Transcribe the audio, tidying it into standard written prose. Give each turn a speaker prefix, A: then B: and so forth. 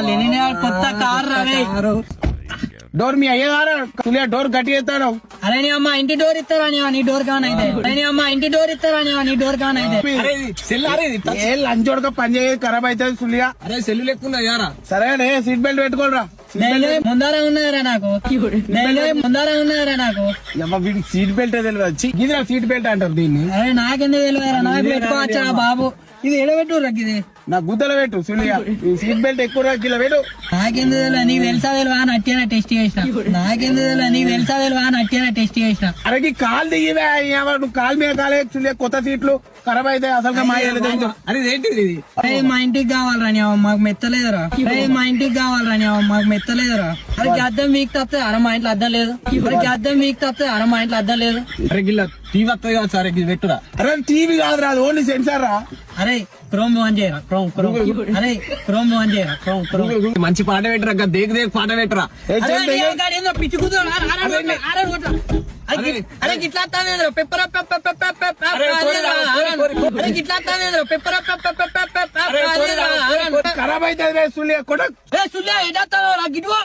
A: Lenin కొత్త car రే.
B: Door మీ అయ్యేదారా సులియా door గట్టి చేస్తాడు.
A: అరే నీ అమ్మ ఇంటి డోర్ ఇస్తారా నీ డోర్ కాన్ అయితే. అరే నీ అమ్మ ఇంటి డోర్ ఇస్తారా నీ డోర్ కాన్ అయితే.
B: ఏ లంచ్ ఉడక పని చేయ ఖరాబ్ అవుతుంది సులియా.
C: అరే సెల్లు లెక్కున్నా యారా.
B: సరే సీట్ బెల్ట్ పెట్టుకోరా.
A: ముందర ఉన్నారా నాకు ముందర ఉన్నారా నాకు.
B: వీడికి సీట్ బెల్ట్ తెలియదు. ఇది సీట్ బెల్ట్ అంటారు దీన్ని.
A: అరే నాకెందుకు తెలియదురా నాకు పెట్టుకోవచ్చా బాబు. ఇది ఎడబెట్టు రగ్గిది
B: నా గుద్దలు పెట్టు సులియా. సీట్ బెల్ట్ ఎక్కువ కిలో పెట్టు.
A: నాకెందుకు తెలియదు నీకు తెలుసా తెలివా అని అట్టేనా టెస్ట్ చేసిన. నాకెందుకు తెలియదు నీకు తెలుసా తెలివా అని అట్టేనా టెస్ట్ చేసిన.
B: అరే కాలు దిగివే నువ్వు కాలు మీద కాలే సులియా. కొత్త సీట్లు ఖరాబ్ అయితే అసలు మా
C: అరే ఏంటిది ఇది.
A: అరే మా ఇంటికి కావాలరా నీ మాకు మెత్తలేదురా. అరే మా ఇంటికి కావాలరా నీ మాకు మెత్తలేదురా. అరే అద్దం మీకు తప్పితే అర మా ఇంట్లో అద్దం లేదు. అరే అద్దం మీకు తప్పితే అర మా ఇంట్లో అద్దం లేదు.
C: అరే గిల్ల టీవీ వస్తుంది కదా సార్ ఇది పెట్టురా.
B: అరే టీవీ కాదు రాదు ఓన్లీ సెన్సార్ రా.
A: అరే క్రోమ్ ఆన్ చేయరా క్రోమ్. అరే క్రోమ్ ఆన్ చేయరా క్రోమ్.
C: మంచి పాట పెట్టరా దేక్ దేక్ పాట పెట్టరా.
A: పిచ్చి కూతురు అరే గిట్లా పెప్పర్ అరే గిట్లా పెప్పర్
B: ఖరాబ్ అవుతుంది సులియా.
A: సుల్యా ఎడా గిట్వా